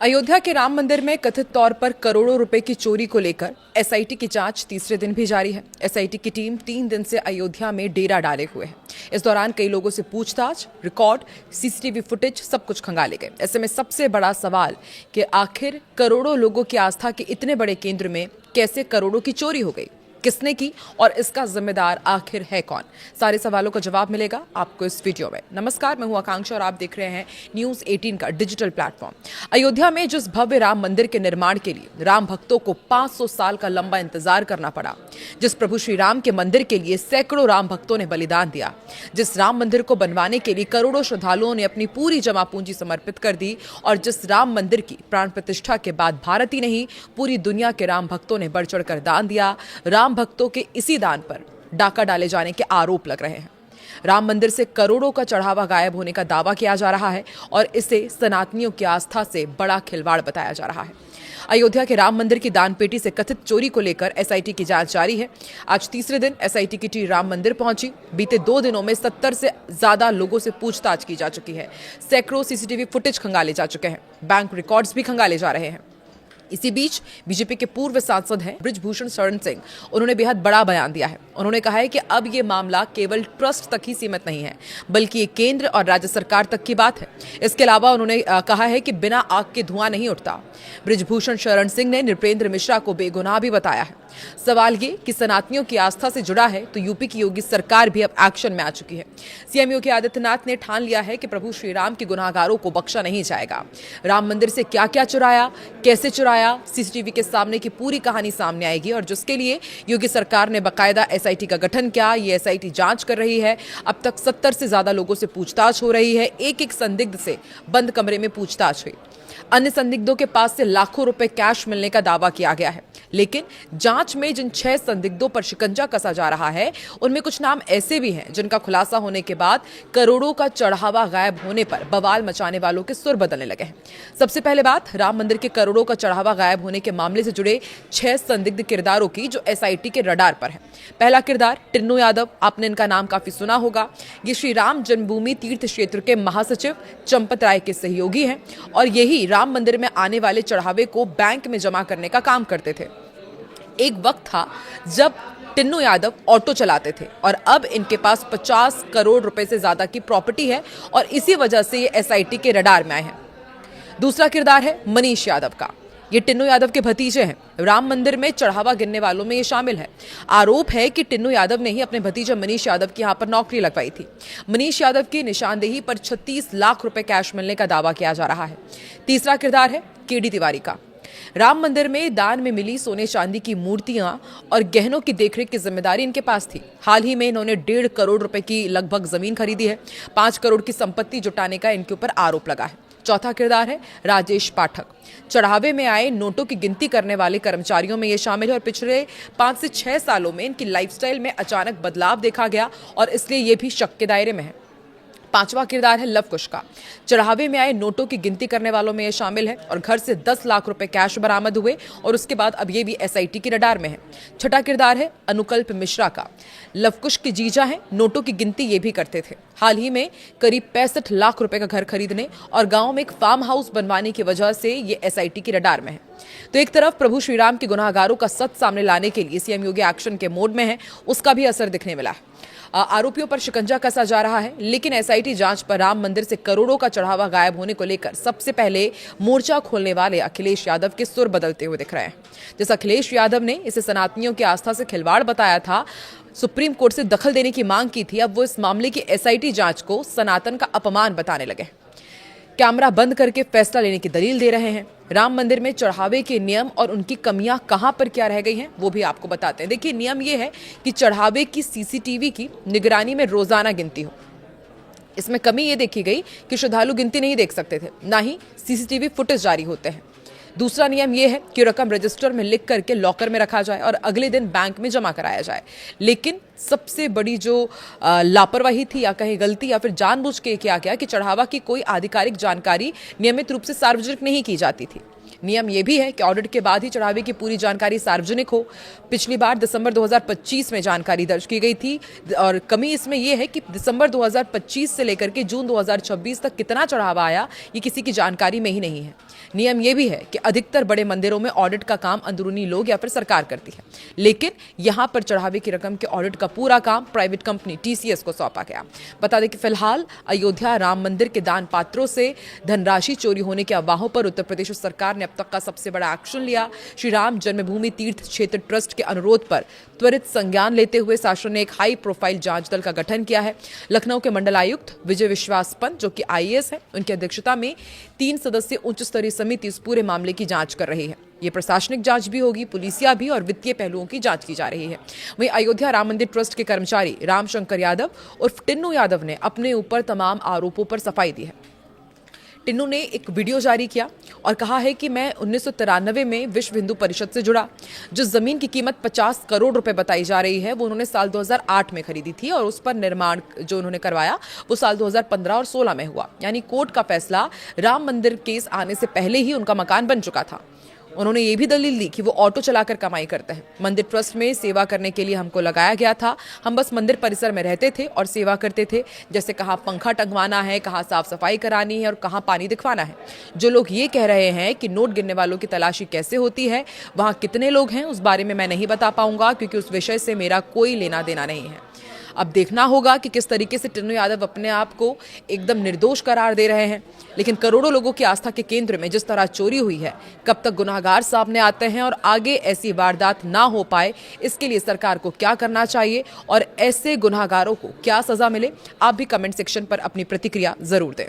अयोध्या के राम मंदिर में कथित तौर पर करोड़ों रुपए की चोरी को लेकर एसआईटी की जांच तीसरे दिन भी जारी है। एसआईटी की टीम 3 दिन से अयोध्या में डेरा डाले हुए है। इस दौरान कई लोगों से पूछताछ, रिकॉर्ड, सीसीटीवी फुटेज सब कुछ खंगाले गए। ऐसे में सबसे बड़ा सवाल कि आखिर करोड़ों लोगों की आस्था के इतने बड़े केंद्र में कैसे करोड़ों की चोरी हो गई, किसने की और इसका जिम्मेदार आखिर है कौन? सारे सवालों का जवाब मिलेगा आपको इस वीडियो में। नमस्कार, मैं हूं आकांक्षा और आप देख रहे हैं न्यूज़ 18 का डिजिटल प्लेटफॉर्म। अयोध्या में जिस भव्य राम मंदिर के निर्माण के लिए राम भक्तों को 500 साल का लंबा इंतजार करना पड़ा, जिस प्रभु श्री राम के मंदिर के लिए सैकड़ों राम भक्तों ने बलिदान दिया, जिस राम मंदिर को बनवाने के लिए करोड़ों श्रद्धालुओं ने अपनी पूरी जमा पूंजी समर्पित कर दी और जिस राम मंदिर की प्राण प्रतिष्ठा के बाद भारत ही नहीं पूरी दुनिया के राम भक्तों ने बढ़ चढ़कर दान दिया, राम भक्तों के इसी दान पर डाका डाले जाने के आरोप लग रहे हैं। राम मंदिर से करोड़ों का चढ़ावा गायब होने का दावा किया जा रहा है और इसे सनातनियों की आस्था से बड़ा खिलवाड़ बताया जा रहा है। अयोध्या के राम मंदिर की दान पेटी से कथित चोरी को लेकर एसआईटी की जांच जारी है। आज तीसरे दिन एसआईटी की टीम राम मंदिर पहुंची। बीते 2 दिनों में 70 से ज्यादा लोगों से पूछताछ की जा चुकी है। सैकड़ों सीसीटीवी फुटेज खंगाले जा चुके हैं। बैंक रिकॉर्ड्स भी खंगाले जा रहे हैं। इसी बीच बीजेपी के पूर्व सांसद हैं बृजभूषण शरण सिंह, उन्होंने बेहद बड़ा बयान दिया है। उन्होंने कहा है कि अब ये मामला केवल ट्रस्ट तक ही सीमित नहीं है, बल्कि ये केंद्र और राज्य सरकार तक की बात है। इसके अलावा उन्होंने कहा है कि बिना आग के धुआं नहीं उठता। बृजभूषण शरण सिंह ने नृपेंद्र मिश्रा को बेगुनाह भी बताया है। सवाल ये कि सनातनियों की आस्था से जुड़ा है तो यूपी की योगी सरकार भी अब एक्शन में आ चुकी है। सीएम योगी आदित्यनाथ ने ठान लिया है कि प्रभु श्री राम के गुनाहगारों को बख्शा नहीं जाएगा। राम मंदिर से क्या क्या चुराया, कैसे चुराया, सीसीटीवी के सामने की पूरी कहानी सामने आएगी और जिसके लिए योगी सरकार ने बाकायदा एसआईटी का गठन किया। ये एसआईटी जांच कर रही है। अब तक 70 से ज्यादा लोगों से पूछताछ हो रही है। एक संदिग्ध से बंद कमरे में पूछताछ हुई। अन्य संदिग्धों के पास से लाखों रुपए कैश मिलने का दावा किया गया है। लेकिन जांच में जिन 6 संदिग्धों पर शिकंजा कसा जा रहा है, उनमें कुछ नाम ऐसे भी हैं जिनका खुलासा होने के बाद करोड़ों का चढ़ावा गायब होने पर बवाल मचाने वालों के सुर बदलने लगे हैं। सबसे पहले बात राम मंदिर के करोड़ों का चढ़ावा गायब होने के मामले से जुड़े 6 संदिग्ध किरदारों की, जो एसआईटी के रडार पर है। पहला किरदार टिन्नू यादव, आपने इनका नाम काफी सुना होगा। ये श्री राम जन्मभूमि तीर्थ क्षेत्र के महासचिव चंपत राय के सहयोगी हैं और यही राम मंदिर में आने वाले चढ़ावे को बैंक में जमा करने का काम करते थे। एक वक्त था जब टिन्नू यादव ऑटो चलाते थे और अब इनके पास 50 करोड़ रुपए से ज्यादा की प्रॉपर्टी है और इसी वजह से ये एसआईटी के रडार में आए हैं। दूसरा किरदार है मनीष यादव का। ये टिन्नू यादव के भतीजे हैं। राम मंदिर में चढ़ावा गिनने वालों में ये शामिल है। आरोप है कि टिन्नू यादव ने ही अपने भतीजे मनीष यादव की यहां पर नौकरी लगवाई थी। मनीष यादव की निशानदेही पर 36 लाख रुपए कैश मिलने का दावा किया जा रहा है। तीसरा किरदार है केडी तिवारी का। राम मंदिर में दान में मिली सोने चांदी की मूर्तियां और गहनों की देखरेख की जिम्मेदारी इनके पास थी। हाल ही में इन्होंने 1.5 करोड़ रुपए की लगभग जमीन खरीदी है। 5 करोड़ की संपत्ति जुटाने का इनके ऊपर आरोप लगा है। चौथा किरदार है राजेश पाठक। चढ़ावे में आए नोटों की गिनती करने वाले कर्मचारियों में ये शामिल है और पिछले 5 से 6 सालों में इनकी लाइफस्टाइल में अचानक बदलाव देखा गया और इसलिए ये भी शक के दायरे में है। पांचवा किरदार है लव कुश का। चढ़ावे में आए नोटों की गिनती करने वालों में यह शामिल है और घर से 10 लाख रुपए कैश बरामद हुए और उसके बाद अब ये भी एसआईटी की रडार में है। छठा किरदार है अनुकल्प मिश्रा का। लव कुश के जीजा हैं, नोटों की गिनती ये भी करते थे। हाल ही में करीब 65 लाख रुपए का घर खरीदने और गांव में एक फार्म हाउस बनवाने की वजह से ये एसआईटी की रडार में है। तो एक तरफ प्रभु श्री राम के गुनाहगारों का सच सामने लाने के लिए सीएम योगी एक्शन के मोड में है, उसका भी असर दिखने मिला है। आरोपियों पर शिकंजा कसा जा रहा है, लेकिन एसआईटी जांच पर राम मंदिर से करोड़ों का चढ़ावा गायब होने को लेकर सबसे पहले मोर्चा खोलने वाले अखिलेश यादव के सुर बदलते हुए दिख रहे हैं। जिस अखिलेश यादव ने इसे सनातनियों की आस्था से खिलवाड़ बताया था, सुप्रीम कोर्ट से दखल देने की मांग की थी, अब वो इस मामले की एसआईटी जांच को सनातन का अपमान बताने लगे। कैमरा बंद करके फैसला लेने की दलील दे रहे हैं। राम मंदिर में चढ़ावे के नियम और उनकी कमियां कहां पर क्या रह गई हैं वो भी आपको बताते हैं। देखिए, नियम ये है कि चढ़ावे की सीसीटीवी की निगरानी में रोजाना गिनती हो। इसमें कमी ये देखी गई कि श्रद्धालु गिनती नहीं देख सकते थे, ना ही सीसीटीवी फुटेज जारी होते हैं। दूसरा नियम यह है कि रकम रजिस्टर में लिख करके लॉकर में रखा जाए और अगले दिन बैंक में जमा कराया जाए। लेकिन सबसे बड़ी जो लापरवाही थी या कहीं गलती या फिर जानबूझ के किया गया कि चढ़ावा की कोई आधिकारिक जानकारी नियमित रूप से सार्वजनिक नहीं की जाती थी। नियम ये भी है कि ऑडिट के बाद ही चढ़ावे की पूरी जानकारी सार्वजनिक हो। पिछली बार दिसंबर 2025 में जानकारी दर्ज की गई थी और कमी इसमें यह है कि दिसंबर 2025 से लेकर के जून 2026 तक कितना चढ़ावा आया ये किसी की जानकारी में ही नहीं है। नियम यह भी है कि अधिकतर बड़े मंदिरों में ऑडिट का काम अंदरूनी लोग या फिर सरकार करती है, लेकिन यहां पर चढ़ावे की रकम के ऑडिट का पूरा काम प्राइवेट कंपनी TCS को सौंपा गया। बता दें कि फिलहाल अयोध्या राम मंदिर के दान पात्रों से धनराशि चोरी होने की अफवाहों पर उत्तर प्रदेश सरकार ने अब तक का सबसे बड़ा एक्शन लिया। श्री राम जन्मभूमि तीर्थ क्षेत्र ट्रस्ट के अनुरोध पर त्वरित संज्ञान लेते हुए शासन ने एक हाई प्रोफाइल जांच दल का गठन किया है। लखनऊ के मंडलायुक्त विजय विश्वास पंत, जो कि IAS है, उनकी अध्यक्षता में 3 सदस्यीय उच्च स्तरीय समिति इस पूरे मामले की जांच कर रही है। ये प्रशासनिक जांच भी होगी, पुलिसिया भी और वित्तीय पहलुओं की जांच की जा रही है। वहीं अयोध्या राम मंदिर ट्रस्ट के कर्मचारी रामशंकर यादव उर्फ टिन्नू यादव ने अपने ऊपर तमाम आरोपों पर सफाई दी है। टिन्नू ने एक वीडियो जारी किया और कहा है कि मैं 1993 में विश्व हिंदू परिषद से जुड़ा। जो जमीन की कीमत 50 करोड़ रुपए बताई जा रही है वो उन्होंने साल 2008 में खरीदी थी और उस पर निर्माण जो उन्होंने करवाया वो साल 2015 और 16 में हुआ। यानी कोर्ट का फैसला राम मंदिर केस आने से पहले ही उनका मकान बन चुका था। उन्होंने ये भी दलील दी कि वो ऑटो चलाकर कमाई करते हैं। मंदिर ट्रस्ट में सेवा करने के लिए हमको लगाया गया था, हम बस मंदिर परिसर में रहते थे और सेवा करते थे। जैसे कहाँ पंखा टंगवाना है, कहाँ साफ सफाई करानी है और कहाँ पानी दिखवाना है। जो लोग ये कह रहे हैं कि नोट गिनने वालों की तलाशी कैसे होती है, वहाँ कितने लोग हैं, उस बारे में मैं नहीं बता पाऊंगा क्योंकि उस विषय से मेरा कोई लेना देना नहीं है। अब देखना होगा कि किस तरीके से टिन्नू यादव अपने आप को एकदम निर्दोष करार दे रहे हैं। लेकिन करोड़ों लोगों की आस्था के केंद्र में जिस तरह चोरी हुई है, कब तक गुनाहगार सामने आते हैं और आगे ऐसी वारदात ना हो पाए, इसके लिए सरकार को क्या करना चाहिए और ऐसे गुनाहगारों को क्या सजा मिले, आप भी कमेंट सेक्शन पर अपनी प्रतिक्रिया जरूर दें।